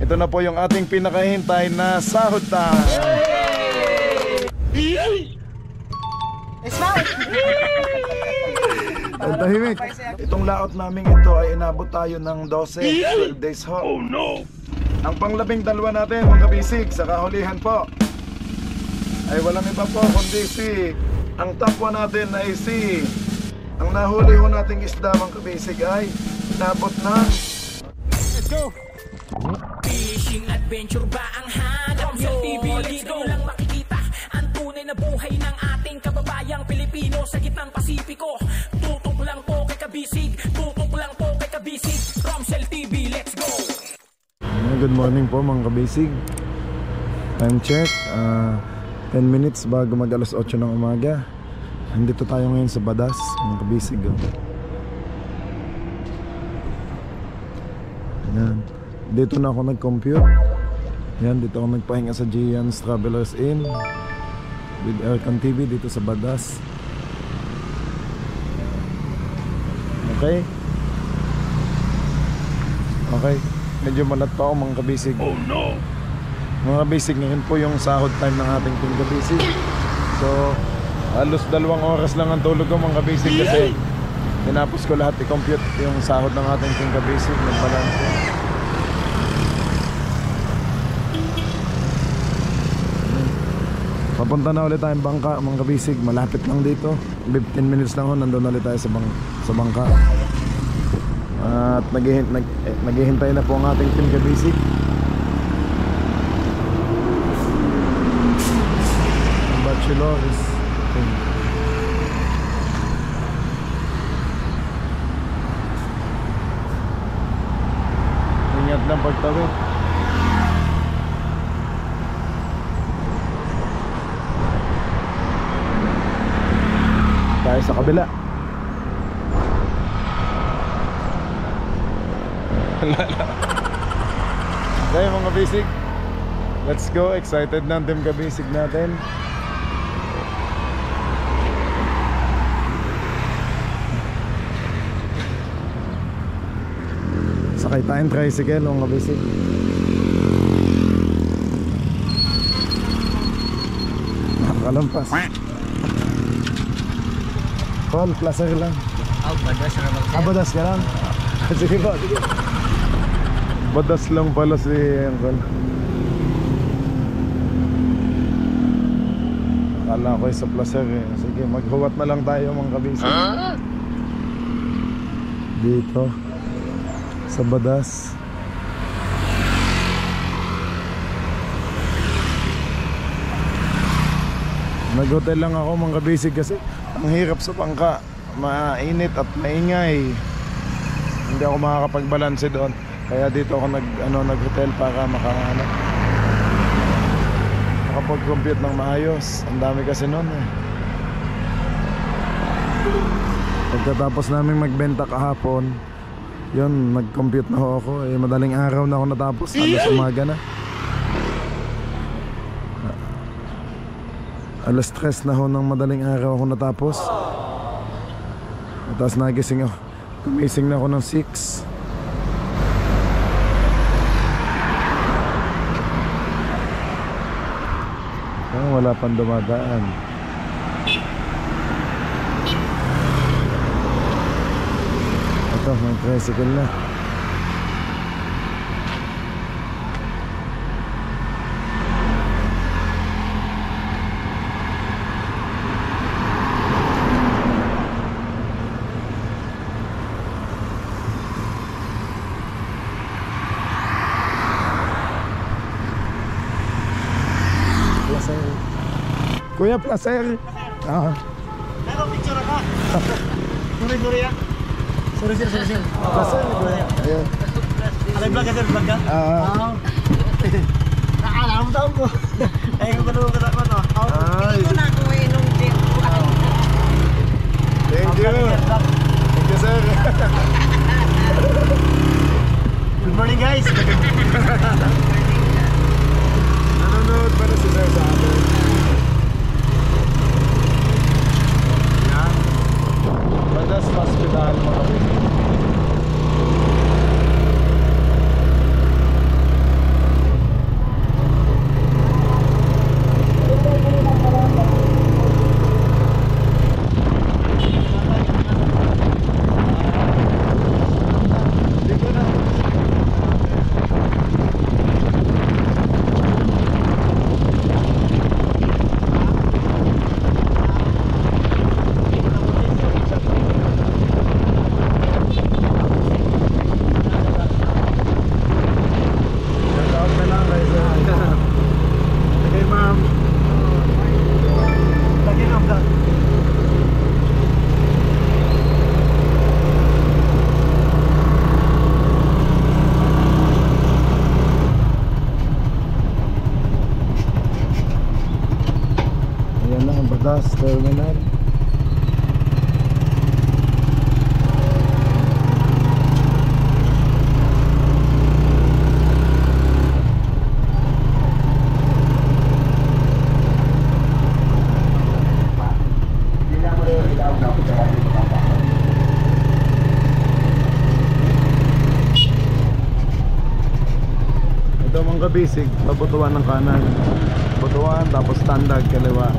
Ito na po yung ating pinakahintay na sahod time. Ang tahimik. Itong laot namin ito ay inabot tayo ng 12 days ho. Oh no! Ang pang-12 natin mga kabisig sa kahulihan po ay walang iba po kundi si ang top 1 natin ay si ang nahuli ho nating isda mga kabisig ay inabot ng let's go! Fishing adventure ba ang hanap nyo? Dito lang makikita ang tunay na buhay ng ating kababayang Pilipino sa gitnang Pasipiko. Tutok lang po kay Kabisig, tutok lang po kay Kabisig. Romsel TV, let's go! Good morning po mga kabisig. Time check 10 minutes bago mag alas 8 ng umaga. Nandito tayo ngayon sa Badas mga kabisig. Yan. Dito na ako nag-compute. Yan, dito ako nagpahinga sa Gian's Travelers Inn with Aircon TV dito sa Badas. Okay? Okay. Medyo malat pa ako mga kabisig. Oh no! Mga kabisig, ngayon po yung sahod time ng ating team kabisig. So, halos 2 oras lang ang tulog ko mga kabisig kasi tinapos ko lahat i-compute yung sahod ng ating team kabisig. Nagbalance. Papunta na ulit tayong bangka mga kabisig. Malapit lang dito, 15 minutes lang ho, nandun ulit tayo sa bangka. At naghihintay na po ang ating team kabisig. Ang bachelor is ingat lang pagtawid. Tayo sa kabila. Okay mga kabisig, let's go. Excited na ang team kabisig natin. Sakay tayong tricycle mga kabisig. Nakalampas. Paul, placer lang. Badas na lang. Badas ka lang? Sige po, sige. Badas lang pala si Uncle. Akala ko sa placer eh. Sige, maghuwat na lang tayo mga kabisig. Dito sa Badas. Nag-hotel lang ako mga kabisig kasi ang hirap sa bangka, mainit at maingay. Hindi ako makakapagbalanse doon. Kaya dito ako nag-hotel para makapag-compute ng maayos. Ang dami kasi noon eh. Pagkatapos namin magbenta kahapon, yun, nag-compute na ako. Madaling araw na ako natapos, alas umaga na. Alas 3 na ho ng madaling araw ako natapos. Tapos nagising ako. Kumising na ako ng 6. Wala pang dumadaan. Ito, may tricycle na. Kuya, placer. Meron picture ako. Sorry ya. Sorry. Placer. Ayun. Alay vlog ka sir, vlog ka? Nakala mo taon ko. Ay, kung gano'n ka naman o. Ay. Ito na kung inong jeep. Thank you. Thank you, sir. Good morning guys. Nanonood pa na si sir sa atin. Badas Hospital mga kabisig. bus terminal. Ito mga kabisig, pabutuan ng kanan. Butuan tapos standard kaliwa.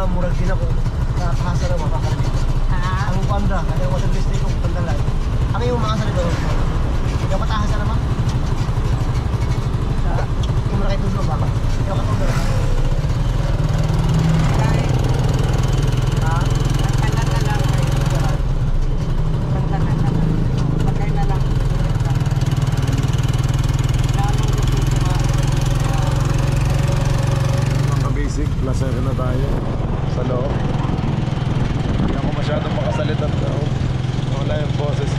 Murag din ako nakakasa na makakalabi. Ang panda, kaya water mistake ko pandalan. Ang yung makakasa na doon. Ikaw matahasa na ba? Kung malaki tulog ba? Ikaw katulog na. Lasero na tayo sa loob. Hindi ako masyadong makasalita daw. Wala yung boses.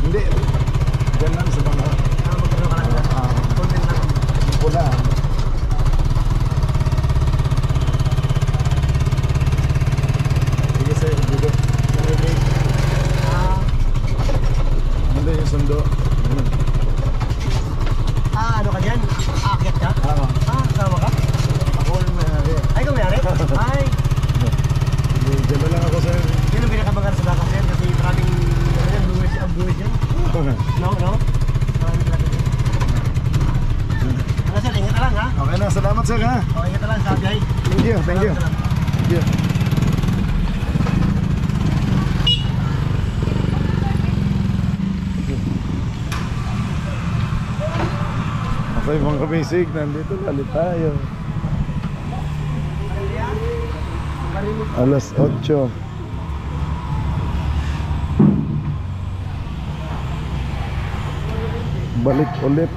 Hindi. Diyan lang sa bangka. Magkano ka lang? Content lang. Pula. Sige sir, bugo. Hindi yung sundo. Ano ka dyan? Aakyat ka? Sama ka? Ako yung mayari. Ay, ikaw mayari? Ay! Diyan na lang ako sir. Yun ang pinakabangar sa baka sir kasi maraming buwis yan. No? Maraming traffic yan. Ano sir, ingat na lang ha? Okay na, salamat sir ha. Okay, ingat na lang sa biyahe. Thank you. Thank you. Okay mga kabisig, nandito lalit tayo. Alas 8. Balik ulit.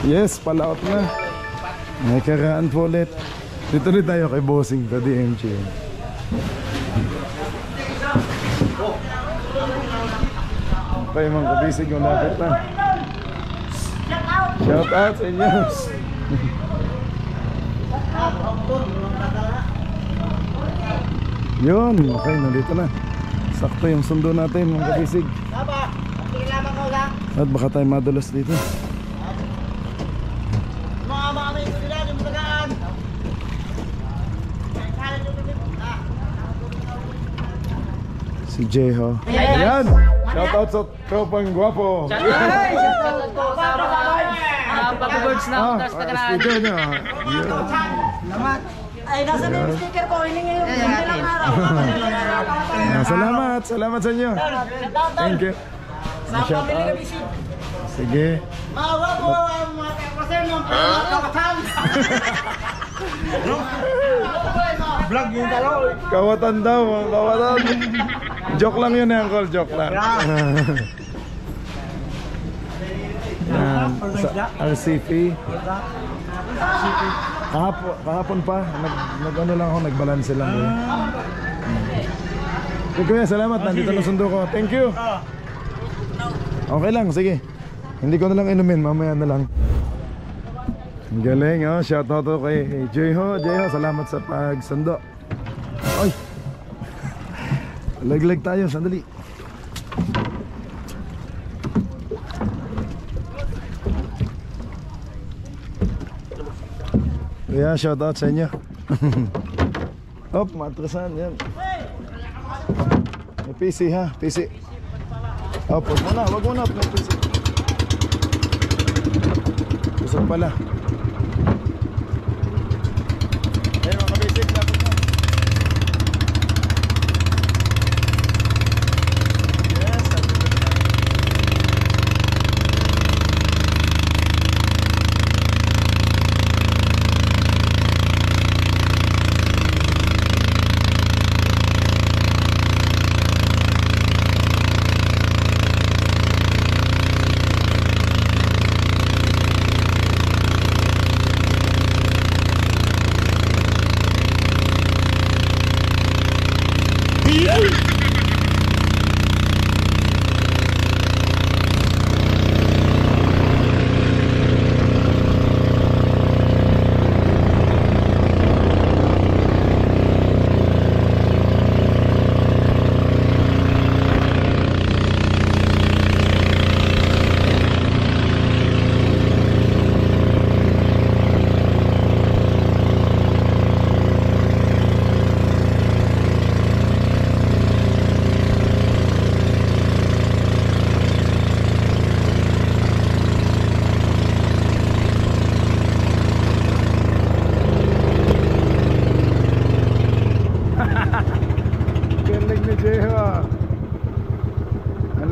Yes, palaot na. May karaan po ulit. Dito rin tayo kay Bossing sa DMG. Okay mga kabisig, yung lapit na. Shout out sa inyo. Yun, okay, nandito na. Sakto yung sundo natin mga kabisig. At baka tayo madulas dito. Si Jeho. Ayan! Shout out sa tropang guwapo. Papa Birds na utas na kanaan. Sticker nyo. Ay, nasa na yung sticker ko. Hiningi yung bilang araw. Salamat, salamat sa inyo. Thank you. Shout out. Sige. Mawa po ang mga kapasen ng kawatan. Vlog yung dalaw. Kawatan daw, mga kawatan. Joke lang yun eh, Uncle. Joke lang. Yan, sa RCP. Kahapon pa, nag-ano lang ako, nagbalanse lang ko. Kuya, salamat. Nandito na sundo ko. Thank you. Okay lang, sige. Hindi ko na lang inumin, mamaya na lang. Ang galing, oh. Shout out to kay Jeho. Jeho, salamat sa pagsundo. Ay! Laglag tayo, sandali. Kaya shout out sa inyo. Op, matrasan yan. May PC ha, PC. Op, wag mo na, may PC. Busog pala. Ayun mga basic na po.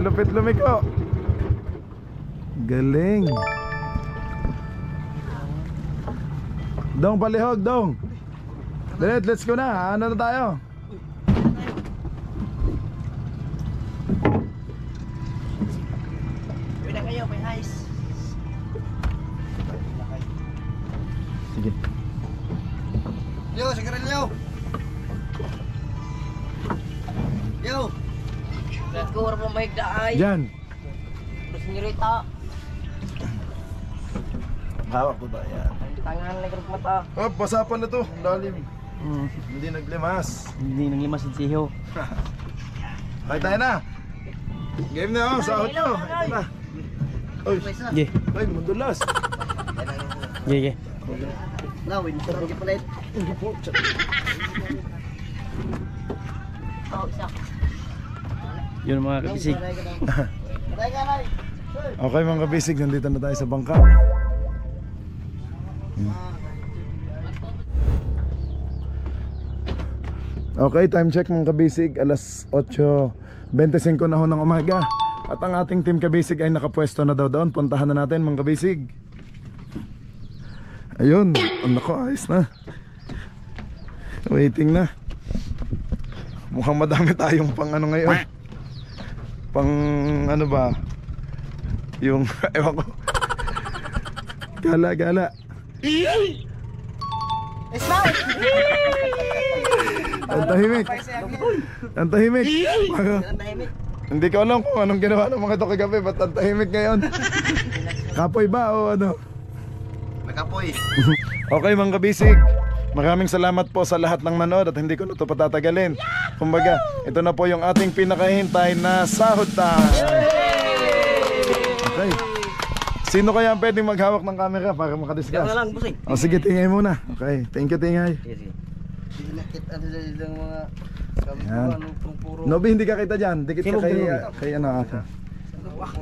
Lupit lumiko. Galing. Dong palihog, dong. Dalit, let's go na. Ano na tayo? Pwede kayo, may ice. Sige. Yo, sigarilyo. Yo. Nagkuwar mo mahigda ay. Diyan. Senyorita. Hawak ko ba yan? Tangan na grup mata. Oh, pasapan na to. Lalim. Hindi naglimas. Hindi nanglimas si Jeho. Ay, tayo na. Game na oh, sa auto. Ito na. Oy, Ge. ay, madulas. Ge. Lawin, sarap yung palit. Yun mga kabisig. Okay mga kabisig, nandito na tayo sa bangka. Okay, time check mga kabisig. Alas 8:25 na ho ng umaga. At ang ating team kabisig ay nakapwesto na daw doon. Puntahan na natin mga kabisig. Ayun, nako, ayos na. Waiting na. Mukhang madami tayong pang ano ngayon. Pang ano ba? Yung ewan ko. Gala. Ang tahimik. Ang tahimik. Hindi ko alam kung anong ginawa ng mga ito kagabi. Ba't ang tahimik ngayon? Kapoy ba o ano? Nakapoy. Okay mga kabisig, maraming salamat po sa lahat ng nanood at hindi ko na ito patatagalin. Kumbaga, ito na po yung ating pinakahintay na sahod time. Okay. Sino kaya ang pwedeng maghawak ng camera para makadiscuss? lang, busing. O sige, tingay muna. Okay, thank you, tingay. Sige, sige. Nakita sa ilang mga Yan. ano puro Nobi, hindi ka kita dyan. Dikit ka kay ano ata.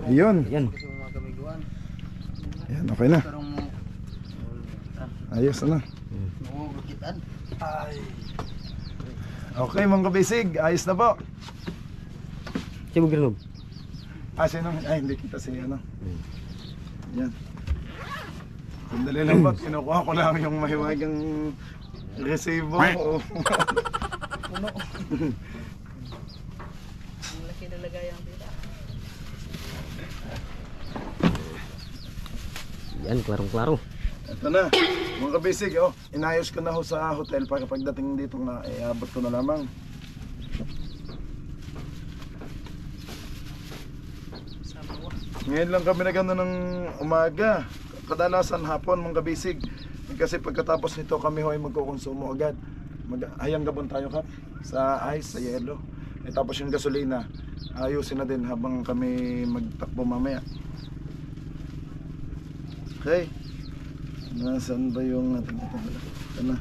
Yun. Yan. mga kamiguan. Yan, okay na. Karong Ayos na. bukitan. Okay mga kabisig, ayos na po. Sibog rinog. Sino? Ay, hindi kita si ano. Yan. Sandali lang ba? Kinukuha ko lang yung mahiwagang resibo. Puno. Ang laki na lagayan dito. Yan, klarong-klaro. Ito na, mga kabisig, inayos ko na ho sa hotel para pagdating dito nga, abot ko na lamang. Ngayon lang kami naganda ng umaga, kadalasan hapon mga kabisig. Kasi pagkatapos nito kami ho ay magkukonsumo agad. Hayang gabon tayo kap sa ice, sa yelo. Tapos yung gasolina, ayusin na din habang kami magtakbo mamaya. Okay. Nasaan ba yung natin ito? Ito na.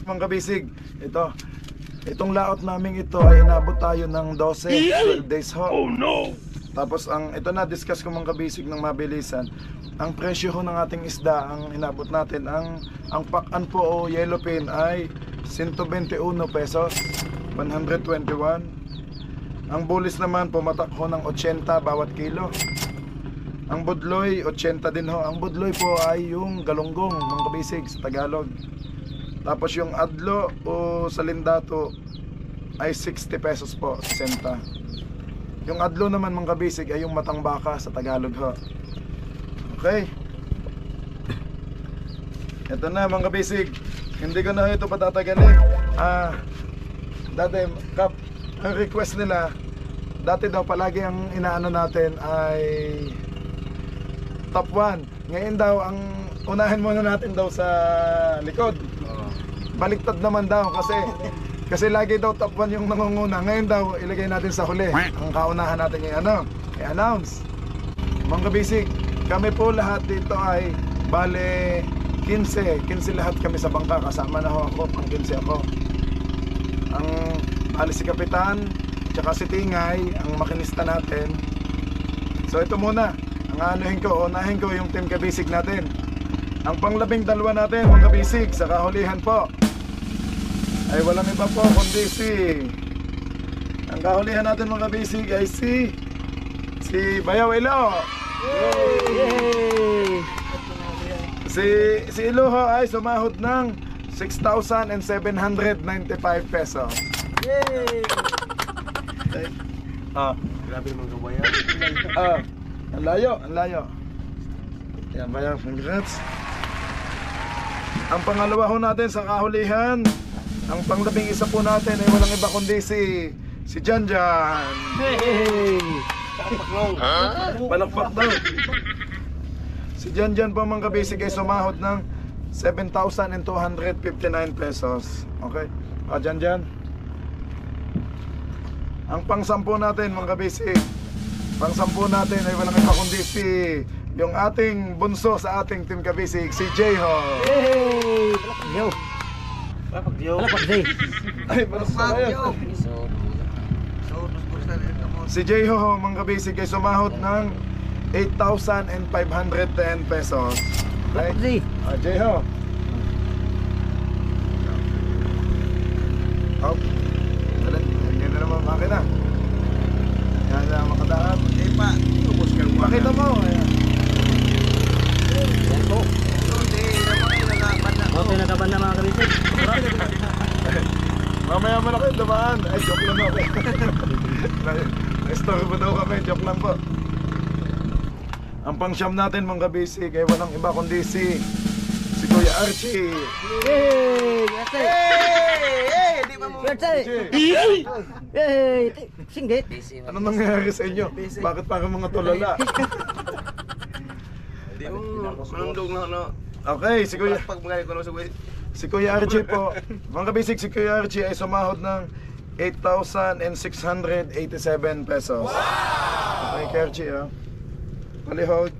Mga kabisig, itong laot namin ito ay inabot tayo ng 12 days ho. Oh no! Tapos ito na discuss ko mga kabisig ng mabilisan. Ang presyo ho ng ating isda, ang inabot natin, ang pakan po o yellowfin ay 121 pesos, 121. Ang bulis naman pumatak ho ng 80 bawat kilo. Ang budloy, 80 din ho. Ang budloy po ay yung galunggong, mga kabisig, sa Tagalog. Tapos yung adlo o salindato ay 60 pesos po, 60. Yung adlo naman, mga kabisig, ay yung matang baka sa Tagalog ho. Okay. Ito na mga kabisig. Hindi ko na ito patatagalin. Dati, Kap, ang request nila, dati daw palagi ang inaano natin ay top 1. Ngayon daw ang unahin muna natin daw sa likod. Baliktad naman daw kasi lagi daw top 1 yung nangunguna. Ngayon daw ilagay natin sa huli. Ang kaunahan natin i-announce. Mga kabisig, kami po lahat dito ay bale 15 lahat kami sa bangka. Kasama na ho ako, pang 15 ako. Ang bale si Kapitan, tsaka si Tingay, ang makinista natin. So ito muna, unahin ko yung team kabisig natin. Ang pang-12 natin, mga kabisig, sa kahulihan po ay walang iba po kundi ang kahulihan natin mga kabisig ay si Bayaw Ilo. Si Ilo ho ay sumahod ng 6,795 pesos. Okay. Grabe naman kabayan. Ang layo. Yan, Bayaw, congrats. Ang pangalawa ho natin sa kahulihan, ang pang-11 po natin ay walang iba kundi si Janjan. Palakpak daw. Si Janjan po mga kabisig ay sumahod ng 7,259 pesos. Okay? Janjan. Ang pang-10 natin mga kabisig, pang-10 natin ay walang iba kundi yung ating bunso sa ating team kabisig, si J-Ho. Yo. Palakpak Jay. Ay, maras na kayo. Si J-Ho, mga kabisig, ay sumahod ng 8,510 pesos. Palakpak Jay. J-Ho. Oh, ganyan na naman makina. Yan na makadaan. Pakita mo. Ayan. Yan po. Okay, nakaban na mga kabisig. Mamaya mo na kayo dumaan. Ay, joke lang ako. Restore mo daw kami, joke lang po. Ang pang-siyam natin mga kabisig ay walang iba kundi si Kuya Archie. Yay! Grazie! Di ba mo? Grazie! Yay! Singgit! Ano nangyayari sa inyo? Bakit parang mga tulala? Di mo. Manundog na ano. Okay, si Kuya, Pag mga ko sa si Kuya Archie po. Mga kabisig, si Kuya Archie ay sumahod ng 8,687 pesos. Okay, Kuya Archie, palihog.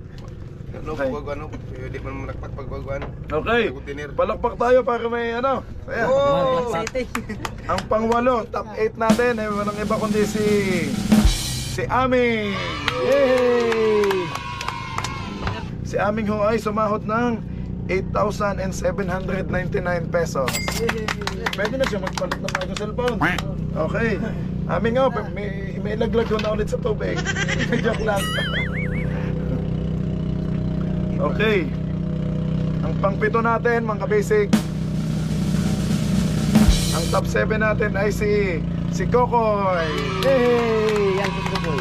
Ano Okay. pagwano? Di man malakpak pagwano. Okay, palakpak tayo para may ano. Ayan. Oh! Ang pang-walo, top 8 natin ay walang iba kundi si Aming. Yay! Si Aming ho ay sumahod ng 8,799 pesos. Pwede na siya magpalit ng mga cellphone. Okay. Aming ho, may laglag ko na ulit sa tubig. Joke lang. Okay. Ang pang-pito natin, mga basic. Ang top 7 natin ay si Kokoy. Yay! Yan po boy.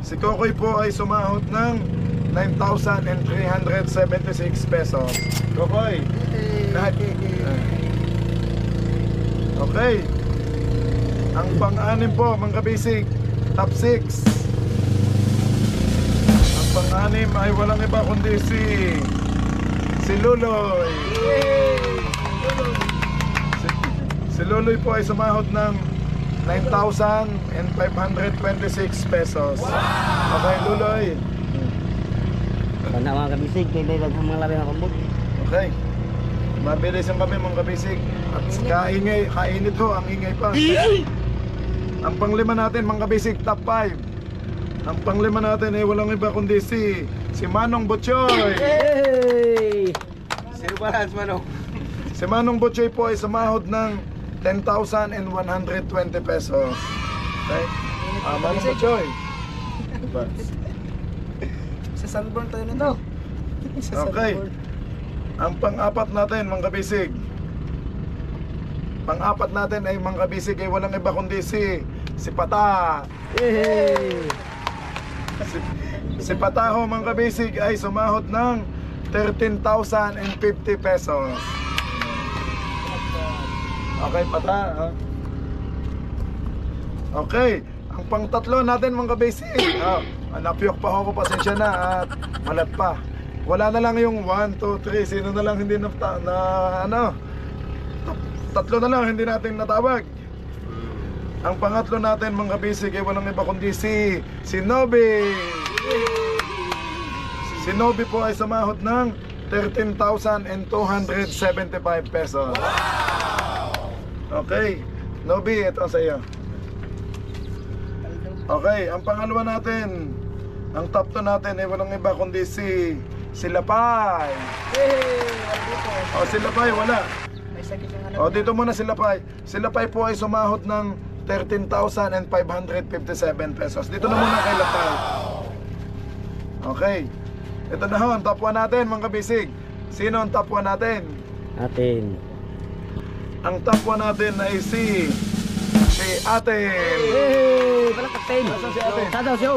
Si Kokoy po ay sumahod ng 9,376 pesos. Kokoy. Lahat. Okay. Ang pang-anim po, mga basic, top 6. Ang pang-anim ay walang iba kundi si Luloy. Si Luloy po ay sumahod ng 9,526 pesos. Okay, Luloy. Sana mga kabisig, may dalag mga labi ng kumbot. Okay. Mabilis ang kami mga kabisig. At kaingay, kainit ho, ang ingay pa. Ang panglima natin mga kabisig, top 5. Ang panglima natin ay walang iba kundi si Manong Butchoy. Yay! Zero balance mano. Si Manong Butchoy po ay sumahod ng 10,120 pesos. Okay? Manong Butchoy. Sa sunburn tayo nito. Okay. Ang pang-apat natin, mga kabisig. Pang-apat natin ay mga kabisig ay walang iba kundi si Pata. Yay! Si Pata ho, mga kabisig ay sumahod ng 13,050 pesos. Okay, Pata. Ha? Okay. Ang pang-tatlo natin, mga kabisig. Napiyok pa ako, pasensya na at malat pa. Wala na lang yung 1, 2, 3. Sino na lang hindi tatlo na lang hindi natin natawag. Ang pangatlo natin, mga kabisig, ay walang iba kundi si Nobi. Si Nobi po ay sumahod ng 13,275 pesos. Okay, Nobi, ito sa iyo. Okay, ang pangalawa natin, ang top 2 natin ay walang iba kundi si Lapay. Si Lapay, wala. Dito muna si Lapay. Si Lapay po ay sumahod ng 13,557 pesos. Dito na muna kay Lapay. Okay. Ito na ho, ang top 1 natin, mga kabisig. Sino ang top 1 natin? Atin. Ang top 1 natin ay si Aten. Yay! Palakpak tayo. Nasaan si Aten? Sadaw show.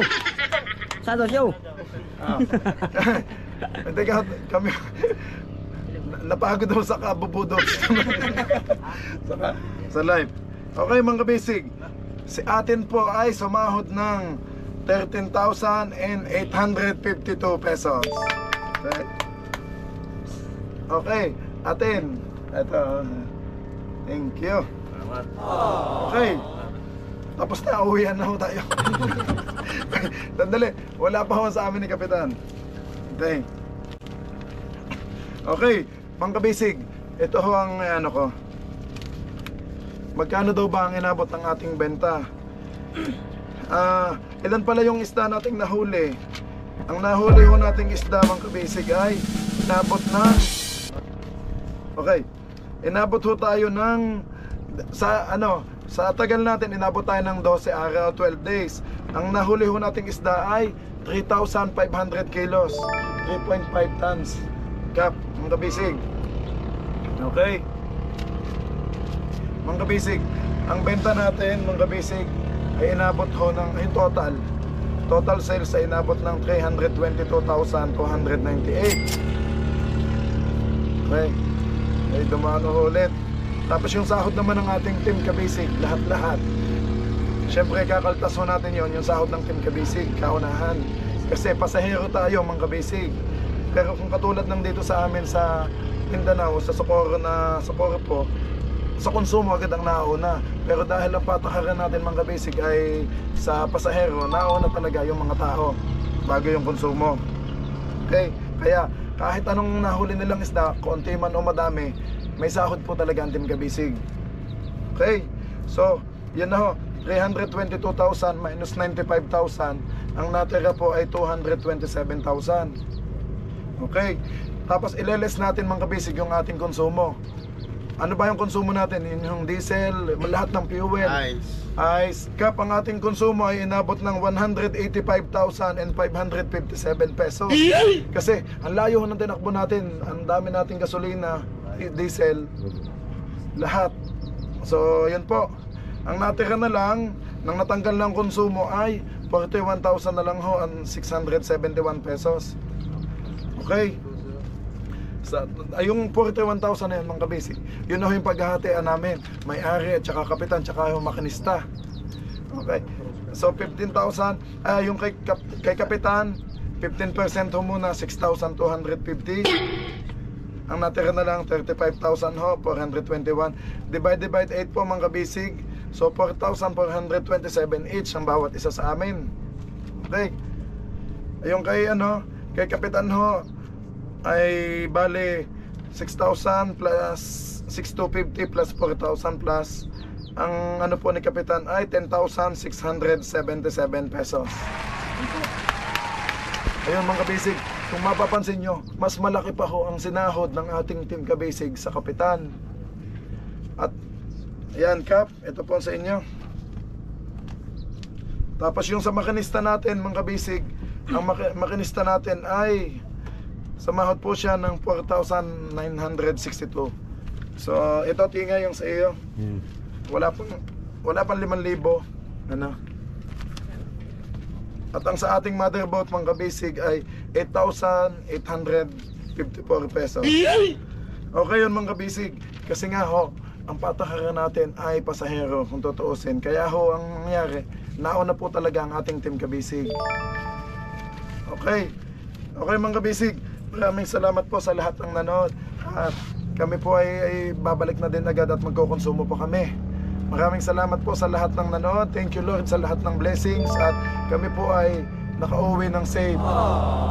Sadaw show. Hindi ka, kami napagod ako sa kabubudot sa live. Okay, mga kabisig, si Aten po ay sumahod ng 13,852 pesos. Okay, okay, Aten, ito, thank you. Okay, tapos na, uwihan na ho tayo. Sandali, wala pa ho sa amin ni Kapitan. Okay. Okay, mga kabisig, ito ho ang ano ko. Magkano daw ba ang inabot ng ating benta? Ilan pala yung isda nating nahuli? Ang nahuli ho nating isda, mga kabisig, ay inabot ng inabot ho tayo ng sa tagal natin, inabot tayo ng 12 araw, 12 days. Ang nahuli ho nating isda ay 3,500 kilos, 3.5 tons. Kap, mga kabisig. Okay. Mga kabisig, ang benta natin, mga kabisig, ay inabot ho ng, in total, Total sales ay inabot ng 322,298. Okay. Ay dumano ulit. Tapos yung sahod naman ng ating Team Kabisig, lahat-lahat. Siyempre kakaltas ho natin yon, yung sahod ng Team Kabisig, kaunahan. Kasi pasahero tayo mga kabisig. Pero kung katulad ng dito sa amin sa Mindanao, sa Socorro po, sa konsumo agad ang nauna. Pero dahil ang patakaran natin mga kabisig ay sa pasahero, nauna talaga yung mga tao bago yung konsumo. Okay? Kaya kahit anong nahuli nilang isda, konti man o madami, may sahod po talaga ang Team Kabisig. Okay? So, yun na ho. 322,000 minus 95,000, ang natira po ay 227,000. Okay. Tapos ileles natin mga kabisig yung ating konsumo. Ano ba yung konsumo natin? Yung diesel, lahat ng fuel, ice. Kap, ang ating konsumo ay inabot ng 185,557 pesos. Kasi ang layo ng tinakbo natin, ang dami nating gasolina, diesel, lahat. So yun po. Ang natira na lang, nang natanggal ng konsumo ay 41,000 na lang ho, ang 671 pesos. Okay. Yung 41,000 na yun mga kabisig, yun na ho yung paghahatian namin. May-ari at saka kapitan, tsaka yung makinista. Okay. So 15,000, yung kay kapitan, 15% ho muna, 6,250. Ang natira na lang 35,000 ho, 421. Divide 8 po mga kabisig. So 4,427 each ang bawat isa sa amin. Okay. Yung kay kapitan ho ay bale 6,000 plus 6,250 plus 4,000 plus ang po ni kapitan ay 10,677 pesos. Ayun mga kabisig, kung mapapansin nyo, mas malaki pa ho ang sinahod ng ating Team Kabisig sa kapitan. At ayan Kap, ito po sa inyo. Tapos yung sa makinista natin mga kabisig, ang makinista natin ay samahod po siya ng 4,962. So ito tingay yung sa iyo. Wala pang 5,000. At ang sa ating motherboard mga kabisig ay 8,854 pesos. Okay yun mga kabisig. Kasi nga ho, ang patakaran natin ay pasahero kung tutuusin. Kaya ho ang nangyari, nauna po talaga ang ating Team Kabisig. Okay. Okay mga kabisig, maraming salamat po sa lahat ng nanood. At kami po ay babalik na din agad at magkukonsumo po kami. Maraming salamat po sa lahat ng nanood. Thank you Lord sa lahat ng blessings. At kami po ay nakauwi ng safe.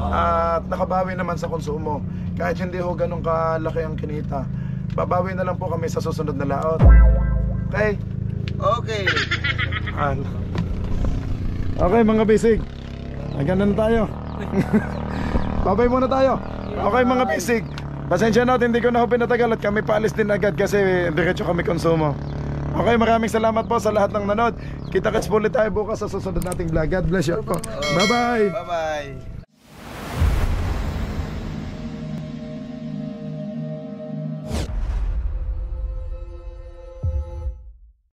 At nakabawi naman sa konsumo. Kahit hindi ho ganun kalaki ang kinita, babawi na lang po kami sa susunod na laot. Okay? Okay. Okay mga bisig, ganun tayo. Babay muna tayo. Okay mga bisig, pasensya na, hindi ko na ho pinatagal at kami paalis din agad kasi diretso kami konsumo. Okay, maraming salamat po sa lahat ng nanood. Kita-kits po ulit tayo bukas sa susunod nating vlog. God bless you po. Bye bye. Bye bye.